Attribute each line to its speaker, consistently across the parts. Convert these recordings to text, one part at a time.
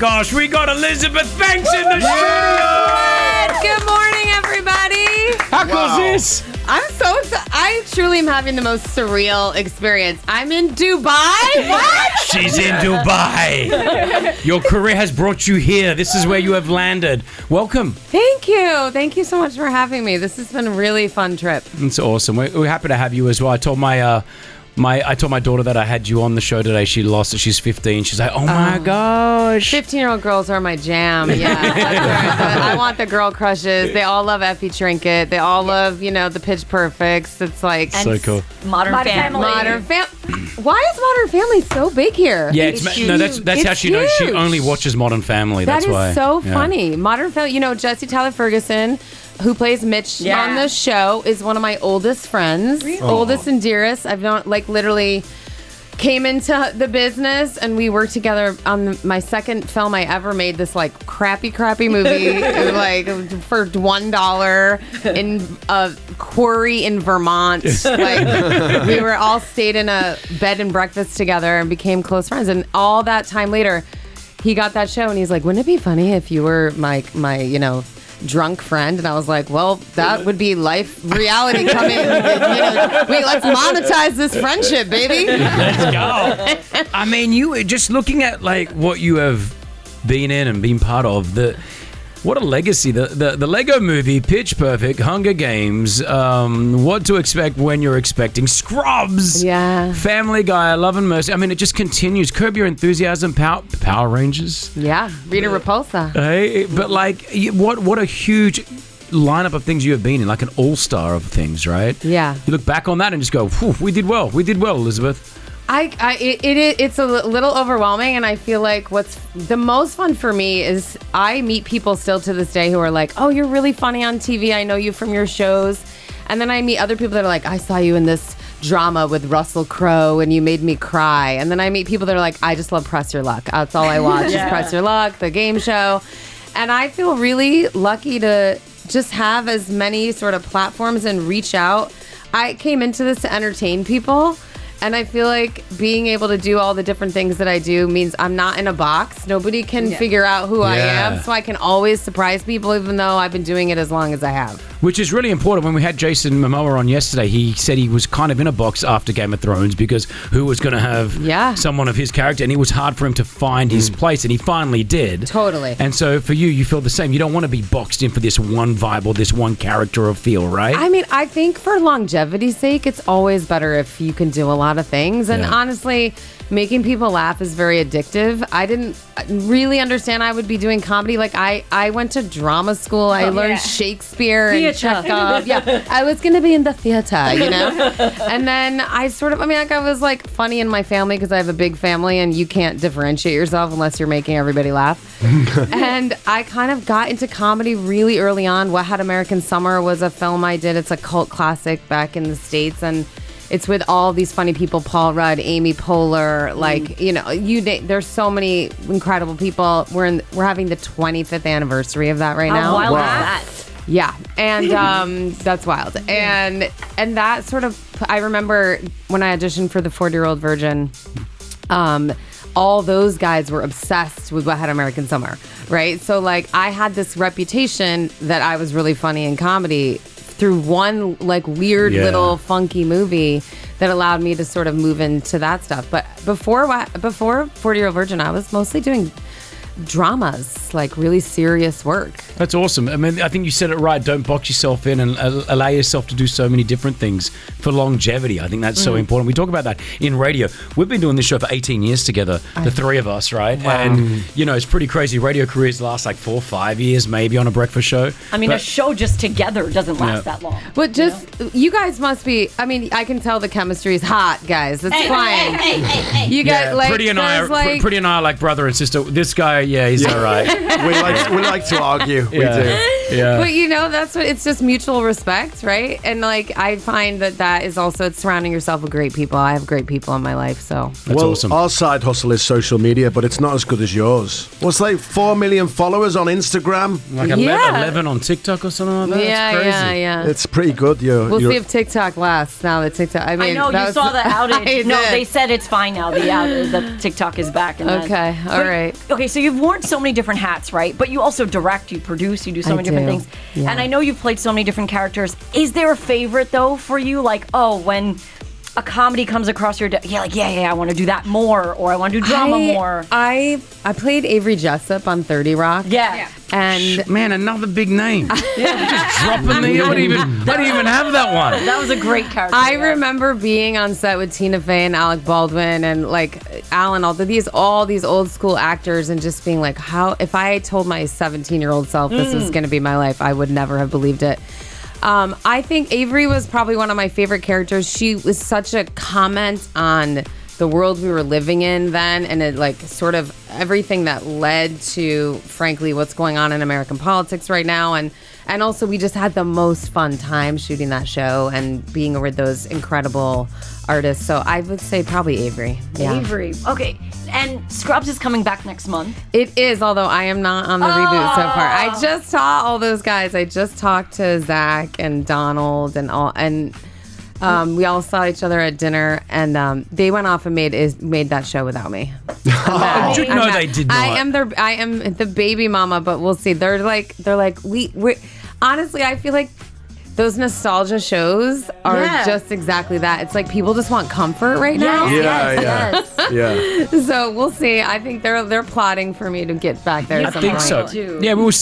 Speaker 1: Gosh, we got Elizabeth Banks in the studio!
Speaker 2: Good morning, everybody.
Speaker 1: How cool is this?
Speaker 2: I'm so excited. I truly am having the most surreal experience. I'm in Dubai. What?
Speaker 1: She's in Dubai. Your career has brought you here. This is where you have landed. Welcome.
Speaker 2: Thank you. Thank you so much for having me. This has been a really fun trip.
Speaker 1: It's awesome. We're happy to have you as well. I told I told my daughter that I had you on the show today. She lost it. She's 15. She's like, oh my gosh.
Speaker 2: 15-year-old girls are my jam. Yeah. I want the girl crushes. They all love Effie Trinket. They all love, the Pitch Perfects. It's like
Speaker 1: So cool.
Speaker 3: Modern Family.
Speaker 2: Why is Modern Family so big here?
Speaker 1: Yeah, that's how she knows. She only watches Modern Family. That's why.
Speaker 2: That is so funny. Modern Family. Jesse Tyler Ferguson, who plays Mitch on the show, is one of my oldest friends. Really? Oldest and dearest. I've known, literally came into the business and we worked together on my second film I ever made, this crappy movie for $1 in a quarry in Vermont. We were all stayed in a bed and breakfast together and became close friends. And all that time later, he got that show and he's like, wouldn't it be funny if you were my drunk friend? And I was like, well, that would be reality coming. Let's monetize this friendship, baby.
Speaker 1: Let's go. I mean, you just looking at what you have been in and been part of, what a legacy. The Lego movie, Pitch Perfect, Hunger Games, What to Expect When You're Expecting, Scrubs, Family Guy, Love and Mercy. I mean, it just continues. Curb Your Enthusiasm, Power Rangers.
Speaker 2: Yeah, Rita Repulsa.
Speaker 1: Hey, but what a huge lineup of things you have been in, like an all-star of things, right?
Speaker 2: Yeah.
Speaker 1: You look back on that and just go, we did well, Elizabeth.
Speaker 2: It's a little overwhelming, and I feel like what's the most fun for me is I meet people still to this day who are like, oh, you're really funny on TV. I know you from your shows. And then I meet other people that are like, I saw you in this drama with Russell Crowe and you made me cry. And then I meet people that are like, I just love Press Your Luck. That's all I watch is Press Your Luck, the game show. And I feel really lucky to just have as many sort of platforms and reach out. I came into this to entertain people. And I feel like being able to do all the different things that I do means I'm not in a box. Nobody can figure out who I am. So I can always surprise people, even though I've been doing it as long as I have.
Speaker 1: Which is really important. When we had Jason Momoa on yesterday, he said he was kind of in a box after Game of Thrones because who was going to have someone of his character? And it was hard for him to find his place, and he finally did.
Speaker 2: Totally.
Speaker 1: And so for you feel the same. You don't want to be boxed in for this one vibe or this one character or feel, right?
Speaker 2: I mean, I think for longevity's sake, it's always better if you can do a lot of things. And honestly, making people laugh is very addictive. I didn't really understand I would be doing comedy. I went to drama school. I learned Shakespeare and Chekhov. I was going to be in the theater, And then I was funny in my family because I have a big family and you can't differentiate yourself unless you're making everybody laugh. And I kind of got into comedy really early on. Wet Hot American Summer was a film I did. It's a cult classic back in the States, and it's with all these funny people, Paul Rudd, Amy Poehler, there's so many incredible people. We're having the 25th anniversary of that right now.
Speaker 3: How wild is that?
Speaker 2: Yeah, and that's wild. And that sort of, I remember when I auditioned for the 40-Year-Old Virgin, all those guys were obsessed with Wet Hot American Summer, right? So I had this reputation that I was really funny in comedy through one weird little funky movie that allowed me to sort of move into that stuff. But before 40-Year-Old Virgin, I was mostly doing dramas, really serious work.
Speaker 1: That's awesome. I mean, I think you said it right. Don't box yourself in and allow yourself to do so many different things for longevity. I think that's so important. We talk about that in radio. We've been doing this show for 18 years together, the three of us, right? Wow. And, it's pretty crazy. Radio careers last 4 or 5 years maybe on a breakfast show.
Speaker 3: I mean, a show just together doesn't last that long.
Speaker 2: But you guys must be, I can tell the chemistry is hot, guys. It's fine.
Speaker 3: Hey.
Speaker 2: You guys,
Speaker 1: Pretty and I are like brother and sister. This guy, he's all right.
Speaker 4: We like to argue. We do.
Speaker 1: Yeah.
Speaker 2: But that's what it's just mutual respect, right? And like I find that is also it's surrounding yourself with great people. I have great people in my life, so
Speaker 1: That's awesome.
Speaker 4: Our side hustle is social media, but it's not as good as yours. What's like 4 million followers on Instagram?
Speaker 1: Like 11 on TikTok or something like that.
Speaker 2: yeah,
Speaker 1: It's crazy.
Speaker 2: yeah.
Speaker 4: It's pretty good.
Speaker 2: We'll see if TikTok lasts now that TikTok. I mean,
Speaker 3: I know you saw the outage. No,
Speaker 2: did.
Speaker 3: they said it's fine now. The TikTok is back. And
Speaker 2: Okay, all right.
Speaker 3: Okay, so you've worn so many different hats, right? But you also direct, you produce, you do so many different things.
Speaker 2: Yeah.
Speaker 3: And I know you've played so many different characters. Is there a favorite though for you? Like, when a comedy comes across your desk, I want to do that more, or I want to do drama more.
Speaker 2: I played Avery Jessup on 30 Rock.
Speaker 3: Yeah.
Speaker 2: And
Speaker 1: Man, another big name. Just dropping me. I didn't even have that one.
Speaker 3: That was a great character.
Speaker 2: I remember being on set with Tina Fey and Alec Baldwin and like Alan, all these old school actors, and just being like, how if I told my 17-year-old self this was going to be my life, I would never have believed it. I think Avery was probably one of my favorite characters. She was such a comment on the world we were living in then, and it like sort of everything that led to, frankly, what's going on in American politics right now. And also we just had the most fun time shooting that show and being with those incredible artists. So I would say probably Avery. Yeah.
Speaker 3: Avery. Okay, and Scrubs is coming back next month.
Speaker 2: It is, although I am not on the reboot so far. I just saw all those guys. I just talked to Zach and Donald and all, and we all saw each other at dinner, and they went off and made that show without me.
Speaker 1: No, they did not.
Speaker 2: I am the baby mama, but we'll see. They're like we honestly, I feel like those nostalgia shows are just exactly that. It's like people just want comfort right now.
Speaker 4: Yeah.
Speaker 2: So we'll see. I think they're plotting for me to get back there.
Speaker 1: I
Speaker 2: at some
Speaker 1: think
Speaker 2: point.
Speaker 1: so.
Speaker 3: too.
Speaker 1: Yeah, we were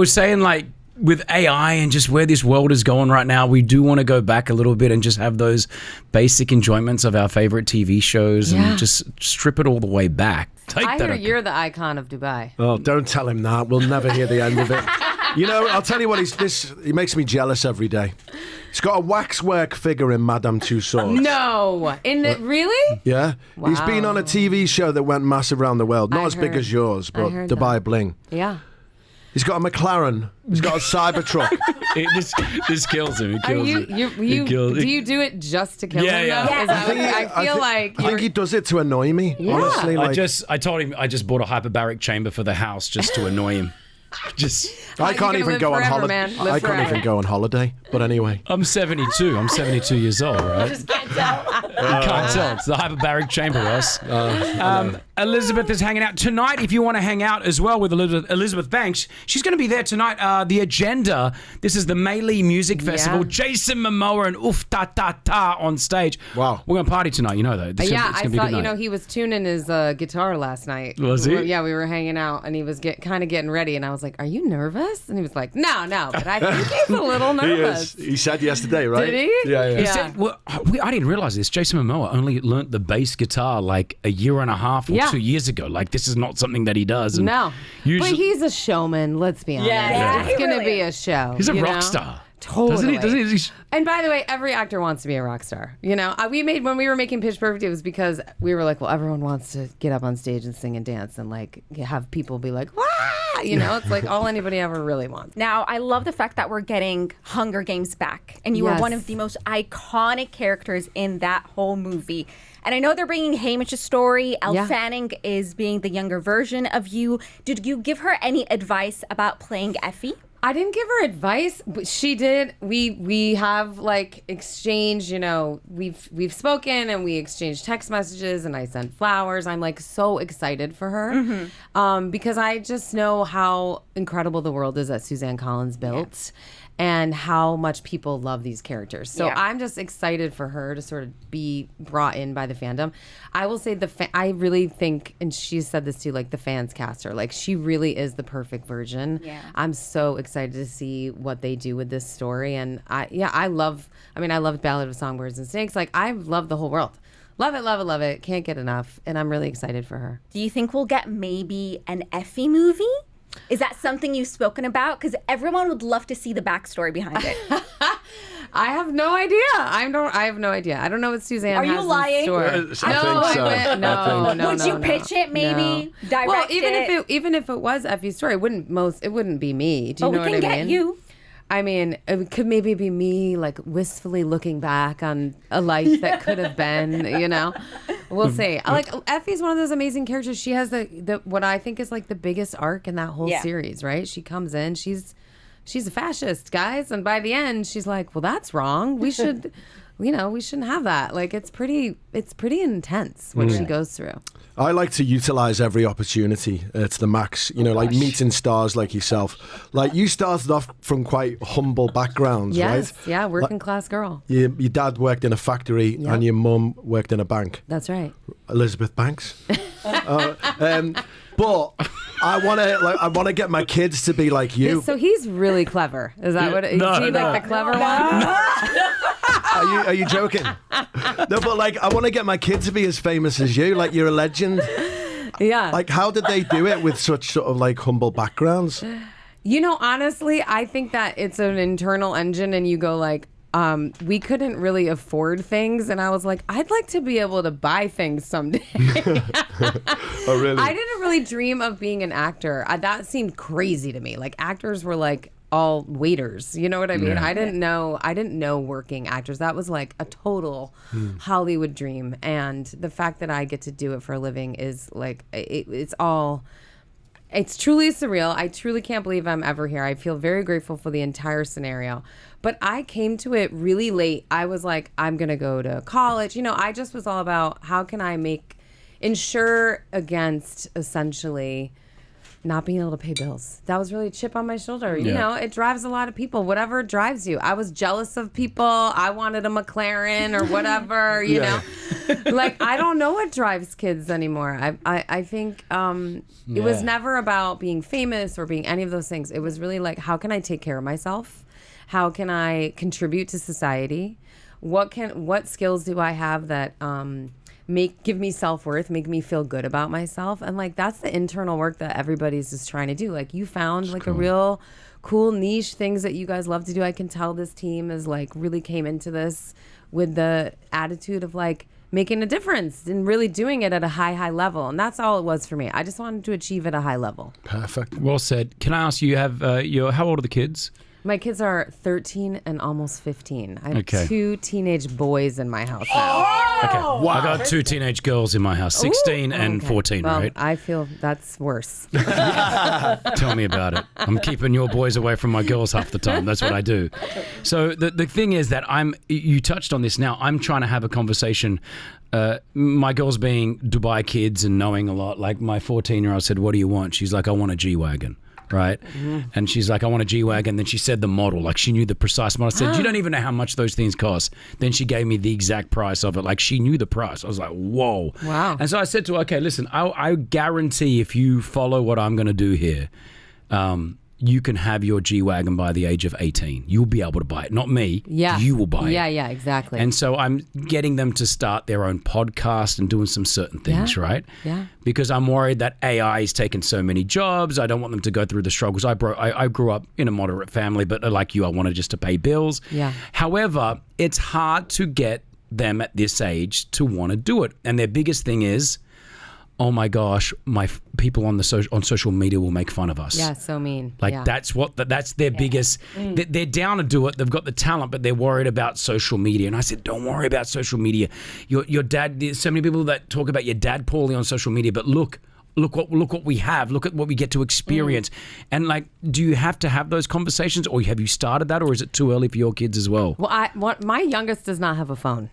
Speaker 1: saying like with AI and just where this world is going right now, we do want to go back a little bit and just have those basic enjoyments of our favorite TV shows and just strip it all the way back.
Speaker 2: I hear you're the icon of Dubai.
Speaker 4: Oh, don't tell him that. We'll never hear the end of it. I'll tell you what, he makes me jealous every day. He's got a waxwork figure in Madame Tussauds.
Speaker 2: No, really?
Speaker 4: Yeah?
Speaker 2: Wow.
Speaker 4: He's been on a TV show that went massive around the world. Not as big as yours, but
Speaker 2: heard
Speaker 4: Dubai
Speaker 2: that.
Speaker 4: Bling.
Speaker 2: Yeah.
Speaker 4: He's got a McLaren. He's got a Cybertruck.
Speaker 1: This kills him. It
Speaker 2: Are
Speaker 1: kills
Speaker 2: you?
Speaker 1: him.
Speaker 2: Do you do it just to kill
Speaker 1: Yeah,
Speaker 2: him?
Speaker 1: yeah.
Speaker 2: Though? Is that what, I feel like
Speaker 4: I think he does it to annoy me.
Speaker 2: Yeah.
Speaker 4: Honestly, like,
Speaker 1: I told him I just bought a hyperbaric chamber for the house just to annoy him.
Speaker 4: I can't
Speaker 2: gonna
Speaker 4: even
Speaker 2: live
Speaker 4: go on
Speaker 2: forever,
Speaker 4: holiday.
Speaker 2: man. Live
Speaker 4: I can't
Speaker 2: forever.
Speaker 4: even go on holiday. But anyway,
Speaker 1: I'm 72. I'm 72 years old, right?
Speaker 3: Just can't tell.
Speaker 1: You can't tell. It's the hyperbaric chamber, Ross. Elizabeth is hanging out tonight. If you want to hang out as well with Elizabeth Banks, she's going to be there tonight. The agenda. This is the Melee Music Festival.
Speaker 2: Yeah.
Speaker 1: Jason Momoa and Oof Ta Ta Ta on stage.
Speaker 4: Wow.
Speaker 1: We're going to party tonight. You know that. It's
Speaker 2: Yeah,
Speaker 1: gonna
Speaker 2: I
Speaker 1: be a
Speaker 2: thought
Speaker 1: good night.
Speaker 2: he was tuning his guitar last night.
Speaker 1: Was he?
Speaker 2: Yeah, we were hanging out and he was kind of getting ready, and I was like, "Are you nervous?" And he was like, "No, but I think he's a little nervous."
Speaker 4: he said yesterday, right?
Speaker 2: Did he?
Speaker 4: Yeah.
Speaker 1: He said, well, I didn't realize this. Jason Momoa only learnt the bass guitar like a year and a half or 2 years ago. Like, this is not something that he does. And
Speaker 2: No,
Speaker 1: usually,
Speaker 2: but he's a showman. Let's be honest.
Speaker 3: Yeah,
Speaker 2: It's
Speaker 3: he
Speaker 2: gonna
Speaker 3: really
Speaker 2: be a show.
Speaker 1: he's a
Speaker 2: you
Speaker 1: rock
Speaker 2: know?
Speaker 1: star.
Speaker 2: Totally.
Speaker 1: Doesn't he?
Speaker 2: And by the way, every actor wants to be a rock star. When we were making Pitch Perfect, it was because we were like, well, everyone wants to get up on stage and sing and dance and like have people be like, "Wah!" It's like all anybody ever really wants.
Speaker 5: Now, I love the fact that we're getting Hunger Games back, and you were
Speaker 2: Yes.
Speaker 5: one of the most iconic characters in that whole movie. And I know they're bringing Hamish's story. Elle
Speaker 2: Yeah.
Speaker 5: Fanning is being the younger version of you. Did you give her any advice about playing Effie?
Speaker 2: I didn't give her advice, but she did. We have like exchanged, we've spoken and we exchanged text messages and I sent flowers. I'm like so excited for her because I just know how incredible the world is that Suzanne Collins built. And how much people love these characters. So
Speaker 5: Yeah.
Speaker 2: I'm just excited for her to sort of be brought in by the fandom. I will say I really think, and she said this too, like the fans cast her. Like she really is the perfect version.
Speaker 5: Yeah.
Speaker 2: I'm so excited to see what they do with this story. And I love Ballad of Songbirds and Snakes. Like I love the whole world. Love it, love it, love it. Can't get enough. And I'm really excited for her.
Speaker 5: Do you think we'll get maybe an Effie movie? Is that something you've spoken about? Because everyone would love to see the backstory behind it.
Speaker 2: I have no idea. I have no idea. I don't know what Suzanne
Speaker 3: Are
Speaker 2: has
Speaker 3: you
Speaker 2: in
Speaker 3: lying?
Speaker 2: store.
Speaker 4: I think so.
Speaker 2: No.
Speaker 5: Would you pitch it, maybe?
Speaker 2: No.
Speaker 5: Direct
Speaker 2: well,
Speaker 5: it?
Speaker 2: even if it was Effie's story, it wouldn't be me. Do you know
Speaker 3: we
Speaker 2: what
Speaker 3: can
Speaker 2: I
Speaker 3: get
Speaker 2: mean?
Speaker 3: you.
Speaker 2: I mean, it could maybe be me, like wistfully looking back on a life that could have been. We'll see. Like Effie's one of those amazing characters. She has the what I think is like the biggest arc in that whole series. Right? She comes in. She's a fascist, guys, and by the end, she's like, "Well, that's wrong. We should." We shouldn't have that. Like, it's pretty intense what she goes through.
Speaker 4: I like to utilize every opportunity to the max. Like meeting stars like yourself. Like you started off from quite humble backgrounds,
Speaker 2: Yes,
Speaker 4: right?
Speaker 2: yeah, working class girl.
Speaker 4: Your dad worked in a factory and your mum worked in a bank.
Speaker 2: That's right.
Speaker 4: Elizabeth Banks. But I want to get my kids to be like you.
Speaker 2: So he's really clever. Is that what? Is he like the clever one?
Speaker 4: Are you joking? No, but like I want to get my kids to be as famous as you. Like you're a legend.
Speaker 2: Yeah.
Speaker 4: Like how did they do it with such sort of like humble backgrounds?
Speaker 2: Honestly, I think that it's an internal engine, and you go like, we couldn't really afford things, and I was like, I'd like to be able to buy things someday.
Speaker 4: Oh, really?
Speaker 2: I didn't really dream of being an actor. That seemed crazy to me. Like actors were like all waiters. You know what I mean?
Speaker 1: Yeah.
Speaker 2: I didn't know working actors. That was like a total Hollywood dream. And the fact that I get to do it for a living is like, it's truly surreal. I truly can't believe I'm ever here. I feel very grateful for the entire scenario. But I came to it really late. I was like, I'm going to go to college. I just was all about how can I insure against essentially not being able to pay bills. That was really a chip on my shoulder. It drives a lot of people, whatever drives you. I was jealous of people. I wanted a McLaren or whatever, you know. Like, I don't know what drives kids anymore. I think it was never about being famous or being any of those things. It was really like, how can I take care of myself? How can I contribute to society? What skills do I have that give me self-worth, make me feel good about myself? And like that's the internal work that everybody's just trying to do. Like you found like a real cool niche, things that you guys love to do. I can tell this team is like really came into this with the attitude of like making a difference and really doing it at a high level. And that's all it was for me. I just wanted to achieve at a high level.
Speaker 4: Perfect.
Speaker 1: Well said. Can I ask you, how old are the kids?
Speaker 2: My kids are 13 and almost 15. I have
Speaker 1: Okay.
Speaker 2: 2 teenage boys in my house now.
Speaker 1: Okay. Wow. I got 2 teenage girls in my house, 16 and
Speaker 2: Okay.
Speaker 1: 14,
Speaker 2: Well,
Speaker 1: right?
Speaker 2: I feel that's worse.
Speaker 1: Tell me about it. I'm keeping your boys away from my girls half the time. That's what I do. So the thing is that you touched on this now. I'm trying to have a conversation. My girls being Dubai kids and knowing a lot. Like my 14-year-old said, "What do you want?" She's like, "I want a G-Wagon." Right? And she's like, "I want a G-Wagon." Then she said the model, like she knew the precise model. I said, "You don't even know how much those things cost." Then she gave me the exact price of it. Like she knew the price. I was like, whoa.
Speaker 2: Wow.
Speaker 1: And so I said to her, "Okay, listen, I guarantee if you follow what I'm going to do here, you can have your G-Wagon by the age of 18. You'll be able to buy it. Not me.
Speaker 2: Yeah.
Speaker 1: You will buy it."
Speaker 2: Yeah, exactly.
Speaker 1: And so I'm getting them to start their own podcast and doing some certain things, right?
Speaker 2: Yeah.
Speaker 1: Because I'm worried that AI is taking so many jobs. I don't want them to go through the struggles. I grew up in a moderate family, but like you, I wanted just to pay bills.
Speaker 2: Yeah.
Speaker 1: However, it's hard to get them at this age to want to do it. And their biggest thing is, oh my gosh, people on social media will make fun of us.
Speaker 2: Yeah, so mean.
Speaker 1: Like
Speaker 2: Yeah.
Speaker 1: that's their biggest. They're down to do it. They've got the talent, but they're worried about social media. And I said, don't worry about social media. Your dad. There's so many people that talk about your dad poorly on social media, but look what we have. Look at what we get to experience. And like, do you have to have those conversations, or have you started that, or is it too early for your kids as well?
Speaker 2: Well, my youngest does not have a phone.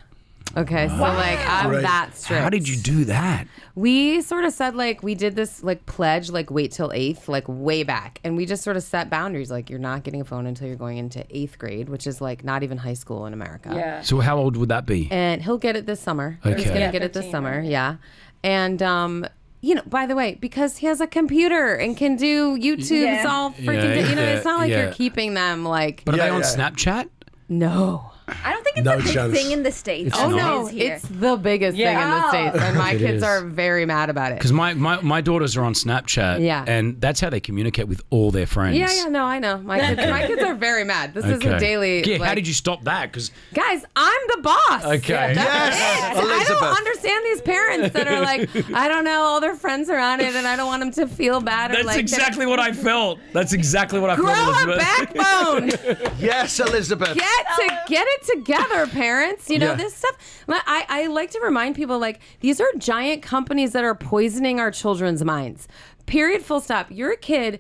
Speaker 2: Okay, so like I'm
Speaker 4: Great.
Speaker 2: that strict.
Speaker 1: How did you do that?
Speaker 2: We sort of said like we did this like pledge like wait till 8th like way back, and we just sort of set boundaries like you're not getting a phone until you're going into 8th grade, which is like not even high school in America.
Speaker 3: Yeah.
Speaker 1: So how old would that be?
Speaker 2: And he'll get it this summer.
Speaker 1: Okay.
Speaker 2: He's gonna
Speaker 1: Yeah,
Speaker 2: get it this
Speaker 3: 15,
Speaker 2: summer.
Speaker 3: right?
Speaker 2: Yeah, and by the way, because he has a computer and can do YouTube's
Speaker 3: Yeah.
Speaker 2: all freaking. It's not like
Speaker 1: yeah.
Speaker 2: you're keeping them like
Speaker 1: But are they
Speaker 4: Yeah,
Speaker 1: on
Speaker 4: yeah.
Speaker 1: Snapchat?
Speaker 2: no.
Speaker 5: I don't think it's
Speaker 4: No
Speaker 5: a big
Speaker 4: chance.
Speaker 5: thing in the States.
Speaker 2: Oh
Speaker 5: as it
Speaker 2: no,
Speaker 5: is here.
Speaker 2: it's the biggest thing in the
Speaker 3: Yeah.
Speaker 2: States, and my
Speaker 1: It
Speaker 2: kids
Speaker 1: is.
Speaker 2: are very mad about it.
Speaker 1: Because my daughters are on Snapchat,
Speaker 2: Yeah.
Speaker 1: and that's how they communicate with all their friends.
Speaker 2: Yeah, no, I know. My kids are very mad. This is a daily.
Speaker 1: Yeah, how
Speaker 2: like-
Speaker 1: did you stop that? Because
Speaker 2: Guys, I'm the boss.
Speaker 1: Okay.
Speaker 2: That's
Speaker 4: Yes,
Speaker 2: it. I
Speaker 4: Elizabeth.
Speaker 2: don't understand these parents that are like, I don't know, all their friends are on it, and I don't want them to feel bad. Or
Speaker 1: that's
Speaker 2: like
Speaker 1: exactly what I felt. That's exactly what I
Speaker 2: Grow
Speaker 1: felt.
Speaker 2: a
Speaker 1: Elizabeth.
Speaker 2: backbone.
Speaker 4: Yes, Elizabeth.
Speaker 2: Get it together, parents. You know
Speaker 4: Yeah.
Speaker 2: this stuff. I like to remind people like these are giant companies that are poisoning our children's minds. Period. Full stop. Your kid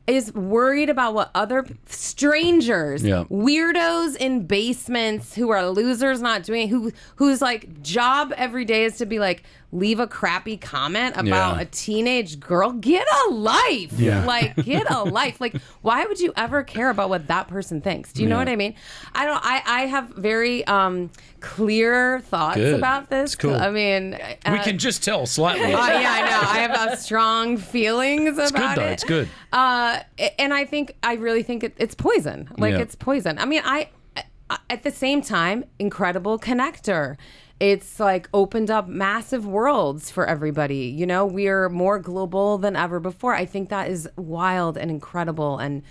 Speaker 2: is worried about what other strangers,
Speaker 1: Yeah.
Speaker 2: weirdos in basements who are losers, not doing whose like job every day is to be like leave a crappy comment about
Speaker 1: Yeah.
Speaker 2: a teenage girl. Get a life.
Speaker 4: Yeah.
Speaker 2: Like get a life. Like why would you ever care about what that person thinks? Do you know
Speaker 1: Yeah.
Speaker 2: what I mean? I have very clear thoughts
Speaker 1: Good.
Speaker 2: about this.
Speaker 1: It's cool.
Speaker 2: I mean,
Speaker 1: We can just tell slightly.
Speaker 2: yeah, I know. I have strong feelings
Speaker 1: It's good
Speaker 2: about
Speaker 1: though.
Speaker 2: it.
Speaker 1: It's good.
Speaker 2: And I really think it's poison. Like
Speaker 1: Yeah.
Speaker 2: it's poison. I mean, I at the same time, incredible connector. It's like opened up massive worlds for everybody. You know, we're more global than ever before. I think that is wild and incredible and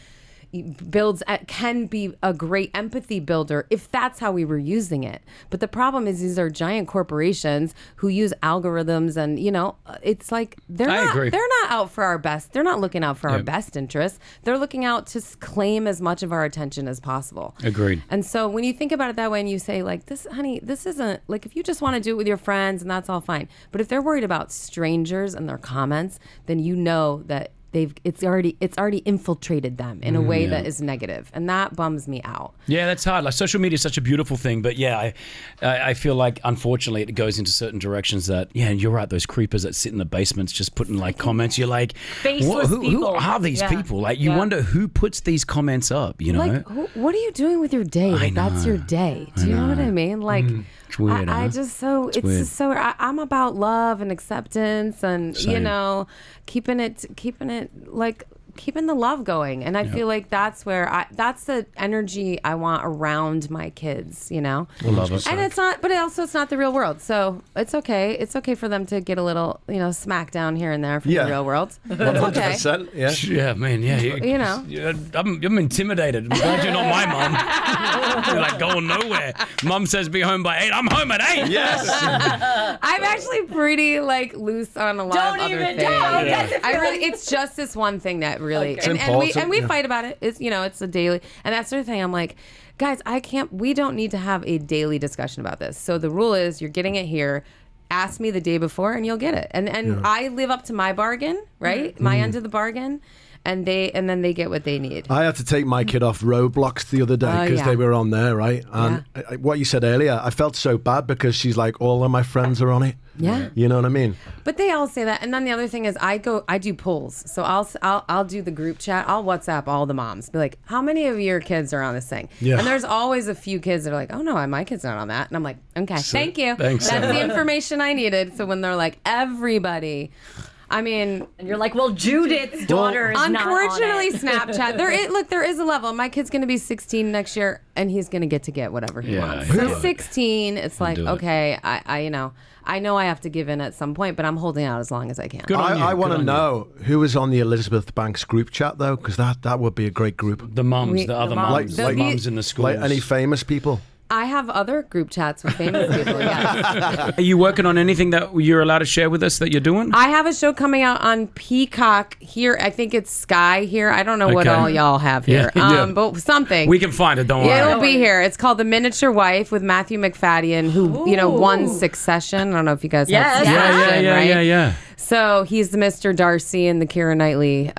Speaker 2: can be a great empathy builder if that's how we were using it. But the problem is these are giant corporations who use algorithms and, you know, it's like they're
Speaker 1: I agree.
Speaker 2: not out for our best. They're not looking out for our
Speaker 1: Yeah.
Speaker 2: best interests. They're looking out to claim as much of our attention as possible.
Speaker 1: Agreed.
Speaker 2: And so when you think about it that way and you say like this, honey, this isn't like if you just want to do it with your friends and that's all fine. But if they're worried about strangers and their comments, then you know that it's already infiltrated them in a way that is negative, and that bums me out.
Speaker 1: Yeah, that's hard. Like social media is such a beautiful thing, but yeah, I feel like unfortunately it goes into certain directions that you're right. Those creepers that sit in the basements just putting like comments. You're like,
Speaker 3: Faceless
Speaker 1: who
Speaker 3: people.
Speaker 1: are these
Speaker 3: Yeah.
Speaker 1: people? Like you wonder who puts these comments up. You know,
Speaker 2: Like, what are you doing with your day? Like, that's your day. Do you know what I mean? Like,
Speaker 1: It's weird,
Speaker 2: I
Speaker 1: huh?
Speaker 2: just so it's
Speaker 1: weird.
Speaker 2: just so I'm about love and acceptance and you
Speaker 1: Same.
Speaker 2: know keeping it like keeping the love going, and I feel like that's that's the energy I want around my kids, you know.
Speaker 1: love it.
Speaker 2: And it's not, but it's not the real world, so it's okay. It's okay for them to get a little, you know, smack down here and there from
Speaker 4: Yeah.
Speaker 2: the real world. It's okay.
Speaker 4: 100%. Yeah.
Speaker 1: Yeah, man. Yeah,
Speaker 2: You know.
Speaker 1: Yeah, I'm intimidated. I'm glad you're not my mom. You're like going nowhere. Mom says be home by 8. I'm home at 8.
Speaker 4: Yes.
Speaker 2: I'm actually pretty like loose on a lot
Speaker 3: Don't
Speaker 2: of other
Speaker 3: even-
Speaker 2: things.
Speaker 3: don't
Speaker 1: get
Speaker 3: the
Speaker 2: I really, it's just this one thing that really,
Speaker 3: Okay.
Speaker 2: and,
Speaker 4: It's
Speaker 2: and we
Speaker 4: important,
Speaker 2: fight about it. It's, you know, it's a daily, and that's the thing. I'm like, guys, we don't need to have a daily discussion about this. So the rule is you're getting it here. Ask me the day before and you'll get it. And I live up to my bargain, right? My end of the bargain. And then they get what they need.
Speaker 4: I had to take my kid off Roblox the other day
Speaker 2: Oh,
Speaker 4: because
Speaker 2: yeah.
Speaker 4: they were on there, right? And what you said earlier, I felt so bad because she's like, all of my friends are on it.
Speaker 2: Yeah.
Speaker 4: You know what I mean?
Speaker 2: But they all say that. And then the other thing is I do polls. So I'll do the group chat. I'll WhatsApp all the moms. Be like, how many of your kids are on this thing?
Speaker 4: Yeah.
Speaker 2: And there's always a few kids that are like, oh no, my kid's not on that. And I'm like, okay, thank you.
Speaker 1: thanks.
Speaker 2: That's the information I needed. So when they're like, everybody, I mean,
Speaker 3: And you're like, well, Judith's daughter is
Speaker 2: unfortunately,
Speaker 3: not on it.
Speaker 2: Snapchat. There is a level. My kid's gonna be 16 next year, and he's gonna get whatever he
Speaker 1: Yeah,
Speaker 2: wants.
Speaker 1: yeah.
Speaker 2: So 16, it's like,
Speaker 1: do it.
Speaker 2: okay, I know I have to give in at some point, but I'm holding out as long as I can.
Speaker 1: Good on you.
Speaker 4: I want
Speaker 1: Good
Speaker 4: to
Speaker 1: on
Speaker 4: know who is on the Elizabeth Banks group chat, though, because that would be a great group.
Speaker 1: The mums, the other
Speaker 2: moms.
Speaker 1: mums,
Speaker 2: Like-
Speaker 1: the mums in the schools.
Speaker 4: Like any famous people.
Speaker 2: I have other group chats with famous people. Yes.
Speaker 1: Are you working on anything that you're allowed to share with us that you're doing?
Speaker 2: I have a show coming out on Peacock here. I think it's Sky here. I don't know what
Speaker 1: Okay.
Speaker 2: all y'all have here,
Speaker 1: Yeah, yeah.
Speaker 2: but something.
Speaker 1: We can find it. Don't worry.
Speaker 2: It'll be here. It's called The Miniature Wife with Matthew McFadden, who won Succession. I don't know if you guys
Speaker 3: Yes.
Speaker 2: have
Speaker 3: Yeah,
Speaker 2: Succession, right?
Speaker 1: yeah.
Speaker 2: So he's the Mr. Darcy and the Keira Knightley,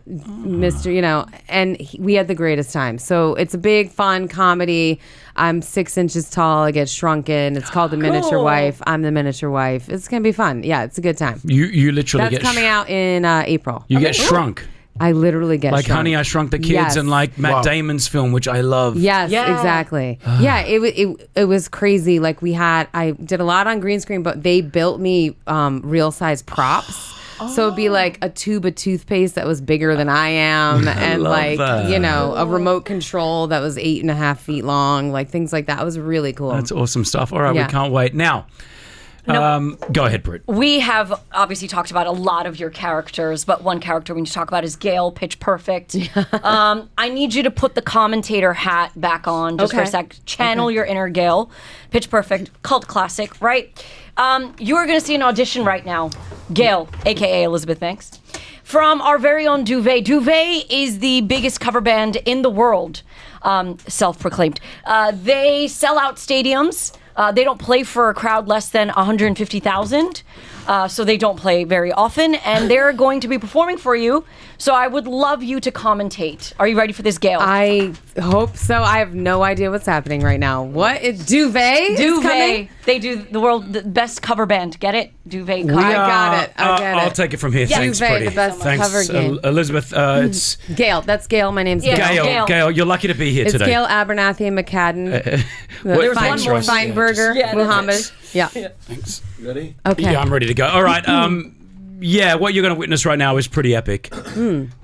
Speaker 2: Mr. You know, and we had the greatest time. So it's a big, fun comedy. I'm 6 inches tall. I get shrunken. It's called The Miniature
Speaker 3: Cool.
Speaker 2: Wife. I'm the miniature wife. It's gonna be fun. Yeah, it's a good time.
Speaker 1: You literally
Speaker 2: That's
Speaker 1: get
Speaker 2: coming out in April.
Speaker 1: You get shrunk.
Speaker 2: I literally get
Speaker 1: Like
Speaker 2: shrunk.
Speaker 1: Honey, I Shrunk the Kids
Speaker 2: Yes.
Speaker 1: and like Matt
Speaker 4: Wow.
Speaker 1: Damon's film, which I love.
Speaker 2: Yes,
Speaker 3: Yeah.
Speaker 2: exactly. Yeah, it was crazy. Like I did a lot on green screen, but they built me real size props. So it'd be like a tube of toothpaste that was bigger than I am, and
Speaker 1: love
Speaker 2: like
Speaker 1: that.
Speaker 2: a remote control that was 8.5 feet long, like things like that. It was really cool.
Speaker 1: That's awesome stuff. All right,
Speaker 2: Yeah.
Speaker 1: we can't wait. Now, go ahead, Britt.
Speaker 3: We have obviously talked about a lot of your characters, but one character we need to talk about is Gail, Pitch Perfect. I need you to put the commentator hat back on just for a
Speaker 2: Okay.
Speaker 3: sec. Channel your inner Gail. Pitch Perfect, cult classic, right? You are going to see an audition right now. Gail, a.k.a. Elizabeth Banks, from our very own Duvet. Duvet is the biggest cover band in the world, self-proclaimed. They sell out stadiums. They don't play for a crowd less than 150,000, so they don't play very often, and they're going to be performing for you. So I would love you to commentate. Are you ready for this, Gail?
Speaker 2: I hope so. I have no idea what's happening right now. What is Duvet? is coming?
Speaker 3: Duvet. They do the best cover band. Get it? Duvet. Cover.
Speaker 2: I got it. I get
Speaker 1: I'll
Speaker 2: it.
Speaker 1: take it from here. Thanks,
Speaker 2: Duvet,
Speaker 1: Brittany.
Speaker 2: the best
Speaker 1: Thanks,
Speaker 2: cover game.
Speaker 1: Elizabeth. It's
Speaker 2: Gail. That's Gail. My name's
Speaker 3: Yeah.
Speaker 2: Gail.
Speaker 3: Gail.
Speaker 1: You're lucky to be here
Speaker 2: It's
Speaker 1: today.
Speaker 2: Gail Abernathy and McCadden.
Speaker 3: There's
Speaker 2: Fein-
Speaker 3: one more.
Speaker 2: Feinberger.
Speaker 3: Yeah,
Speaker 2: Muhammad.
Speaker 3: that's
Speaker 2: Yeah.
Speaker 1: Thanks.
Speaker 4: Ready?
Speaker 2: Okay.
Speaker 1: Yeah, I'm ready to go. All right. Yeah, what you're going to witness right now is pretty epic.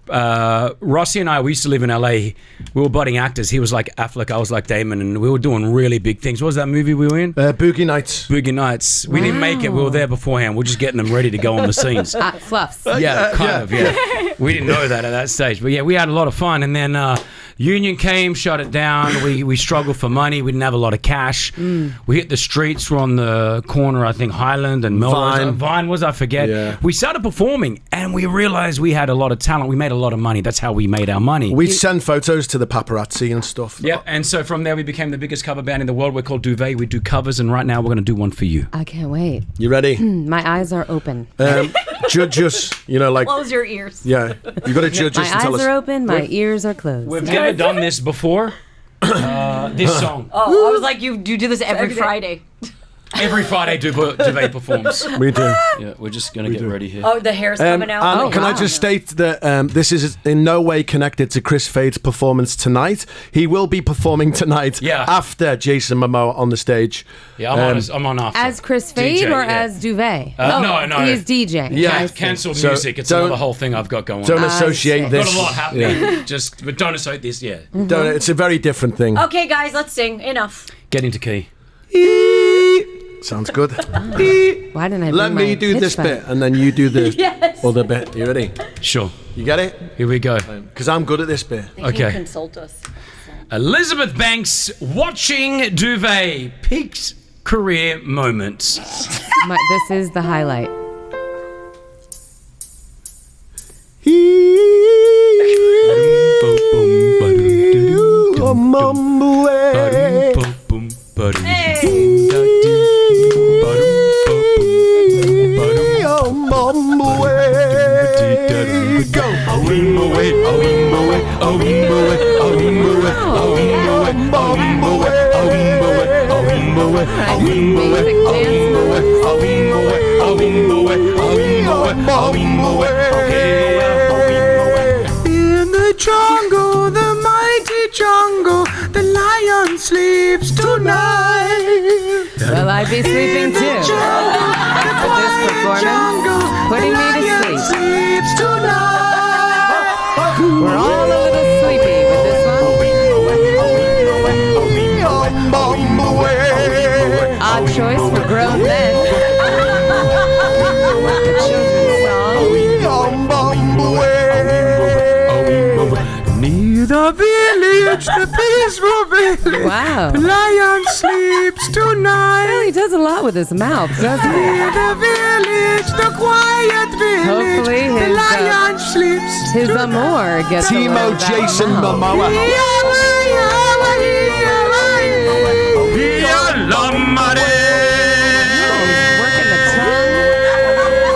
Speaker 1: Rossi and I, we used to live in LA. We were budding actors. He was like Affleck, I was like Damon, and we were doing really big things. What was that movie we were in?
Speaker 4: Boogie Nights.
Speaker 1: Boogie Nights. We didn't make it. We were there beforehand. We're just getting them ready to go on the scenes.
Speaker 2: Fluffs.
Speaker 1: Yeah, kind of, yeah. We didn't know that at that stage. But yeah, we had a lot of fun. And then Union came, shut it down. We struggled for money. We didn't have a lot of cash. We hit the streets. We're on the corner, I think, Highland and Melrose. Vine was, I forget.
Speaker 4: Yeah.
Speaker 1: We started performing, and we realized we had a lot of talent. We made a lot of money. That's how we made our money.
Speaker 4: We'd send photos to the paparazzi and stuff.
Speaker 1: Yep, and so from there we became the biggest cover band in the world. We're called Duvet. We do covers, and right now we're going to do one for you.
Speaker 2: I can't wait.
Speaker 4: You ready?
Speaker 2: My eyes are open.
Speaker 4: Judge us.
Speaker 3: Close your ears.
Speaker 4: Yeah. You got to judge
Speaker 2: My
Speaker 4: us and tell
Speaker 2: eyes
Speaker 4: us.
Speaker 2: are open. My ears are closed.
Speaker 1: We've never done this before. This song.
Speaker 3: Oh, I was like, you do this every Friday.
Speaker 1: Every Friday Duvet performs.
Speaker 4: We do.
Speaker 1: Yeah, we're just going to get ready here.
Speaker 3: Oh, the hair's coming out.
Speaker 4: And can I just state that this is in no way connected to Chris Fade's performance tonight. He will be performing tonight after Jason Momoa on the stage.
Speaker 1: Yeah, I'm on after.
Speaker 2: As Chris Fade
Speaker 1: DJ,
Speaker 2: or
Speaker 1: yeah.
Speaker 2: as Duvet?
Speaker 1: No.
Speaker 2: He's DJ.
Speaker 4: Yeah.
Speaker 2: I see.
Speaker 1: Cancel
Speaker 4: So
Speaker 1: music. It's
Speaker 4: don't-
Speaker 1: another whole thing I've got going
Speaker 4: Don't
Speaker 1: on.
Speaker 4: associate
Speaker 2: see.
Speaker 4: this.
Speaker 1: Got a lot happening.
Speaker 4: Yeah.
Speaker 1: But don't associate this. Yeah.
Speaker 4: Don't, it's a very different thing.
Speaker 3: Okay, guys, let's sing. Enough.
Speaker 1: Get into key.
Speaker 4: Sounds good.
Speaker 2: Why didn't I
Speaker 4: Let
Speaker 2: bring
Speaker 4: me
Speaker 2: my
Speaker 4: do
Speaker 2: pitch
Speaker 4: this
Speaker 2: back?
Speaker 4: bit and then you do the
Speaker 3: Yes.
Speaker 4: other bit. You ready?
Speaker 1: Sure.
Speaker 4: You get it?
Speaker 1: Here we go.
Speaker 4: Because I'm good at this bit.
Speaker 1: Okay.
Speaker 3: Consult us.
Speaker 1: Elizabeth Banks watching Duvet. Peaks career moments.
Speaker 2: This is the highlight.
Speaker 6: In the jungle, the mighty jungle, the lion sleeps tonight.
Speaker 2: Well, I'd be sleeping too. But this performance, putting me to sleep.
Speaker 6: Sleeps tonight.
Speaker 2: We're all a little sleepy with this one. Odd choice for grown men. A children's song.
Speaker 6: Near the village, the peaceful village,
Speaker 2: Wow.
Speaker 6: the lion sleeps tonight.
Speaker 2: Well, he does a lot with his mouth, doesn't he?
Speaker 6: Near the village, the quiet village,
Speaker 2: Hopefully
Speaker 6: the
Speaker 2: his,
Speaker 6: lion sleeps
Speaker 2: His amour gets a
Speaker 4: Timo
Speaker 2: little back
Speaker 4: Jason
Speaker 2: home.
Speaker 4: Momoa.
Speaker 2: Working the tongue.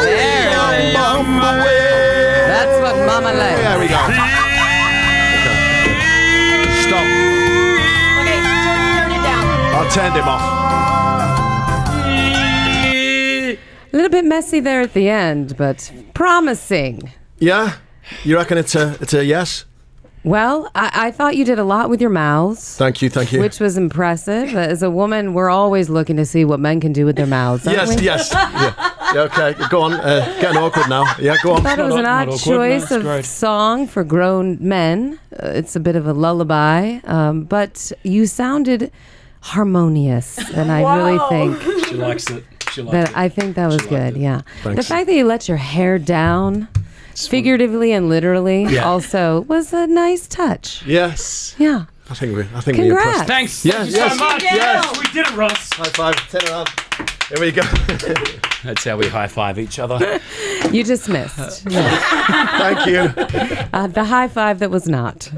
Speaker 2: There it is. That's what Mama likes.
Speaker 4: There we go. Stop.
Speaker 3: Okay, turn it down.
Speaker 4: I'll turn him off.
Speaker 2: A little bit messy there at the end, but promising.
Speaker 4: Yeah? You reckon it's a yes?
Speaker 2: Well, I thought you did a lot with your mouths.
Speaker 4: Thank you.
Speaker 2: Which was impressive. As a woman, we're always looking to see what men can do with their mouths. Aren't we?
Speaker 4: Yes. Yeah, okay, go on. Getting awkward now. Yeah, go on.
Speaker 2: I thought it was an odd choice of song for grown men. It's a bit of a lullaby, but you sounded harmonious, and I really think
Speaker 1: She likes it. She likes
Speaker 2: that
Speaker 1: it.
Speaker 2: I think that was good. Yeah,
Speaker 4: Thanks.
Speaker 2: the fact that you let your hair down, figuratively and literally,
Speaker 1: Yeah.
Speaker 2: also was a nice touch.
Speaker 4: Yes.
Speaker 2: Yeah.
Speaker 4: I think we
Speaker 2: Congrats.
Speaker 4: impressed.
Speaker 1: Thanks.
Speaker 4: Yes,
Speaker 1: Thank you
Speaker 4: yes,
Speaker 1: so much.
Speaker 4: yes.
Speaker 1: We did it, Ross.
Speaker 4: High five. Turn around. Here we go.
Speaker 1: That's how we high five each other.
Speaker 2: You just missed. Yeah.
Speaker 4: Thank you.
Speaker 2: The high five that was not.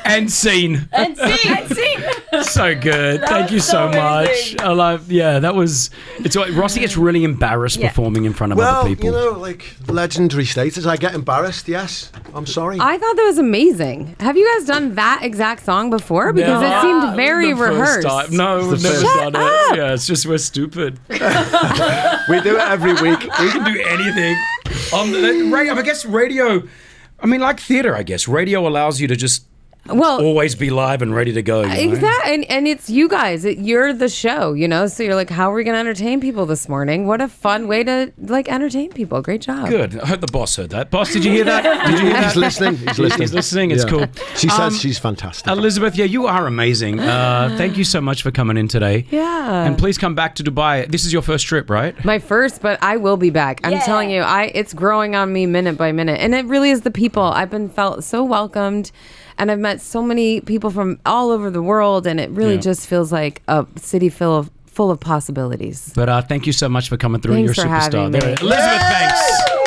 Speaker 1: And scene.
Speaker 3: And see.
Speaker 1: So good. Thank you
Speaker 3: was
Speaker 1: so
Speaker 3: so
Speaker 1: much.
Speaker 3: amazing.
Speaker 1: I love. Yeah, that was. It's like Rossi gets really embarrassed performing in front of
Speaker 4: Well,
Speaker 1: other people.
Speaker 4: you know, like legendary status. I get embarrassed. Yes, I'm sorry.
Speaker 2: I thought that was amazing. Have you guys done that exact song before? Because it seemed very
Speaker 1: The first
Speaker 2: rehearsed.
Speaker 1: time. No, we've
Speaker 4: the
Speaker 1: never
Speaker 4: first-
Speaker 1: done it. Yeah, it's just we're stupid.
Speaker 4: We do it every week.
Speaker 1: We can do anything. I guess radio. I mean, like theater. I guess radio allows you to just
Speaker 2: Well,
Speaker 1: always be live and ready to go. You know?
Speaker 2: exactly. And it's you guys. You're the show, you know? So you're like, how are we going to entertain people this morning? What a fun way to, like, entertain people. Great job.
Speaker 1: Good. I hope the boss heard that. Boss, did you hear that? Did you hear that?
Speaker 4: He's listening. He's listening.
Speaker 1: He's listening. It's
Speaker 4: Yeah.
Speaker 1: cool.
Speaker 4: She says she's fantastic.
Speaker 1: Elizabeth, yeah, you are amazing. Thank you so much for coming in today.
Speaker 2: Yeah.
Speaker 1: And please come back to Dubai. This is your first trip, right?
Speaker 2: My first, but I will be back. I'm
Speaker 3: Yeah.
Speaker 2: telling you, it's growing on me minute by minute. And it really is the people. I've been felt so welcomed. And I've met so many people from all over the world, and it really
Speaker 1: Yeah.
Speaker 2: just feels like a city full of possibilities.
Speaker 1: But thank you so much for coming through.
Speaker 2: Thanks
Speaker 1: You're a
Speaker 2: for
Speaker 1: superstar.
Speaker 2: having me.
Speaker 1: Elizabeth, thanks.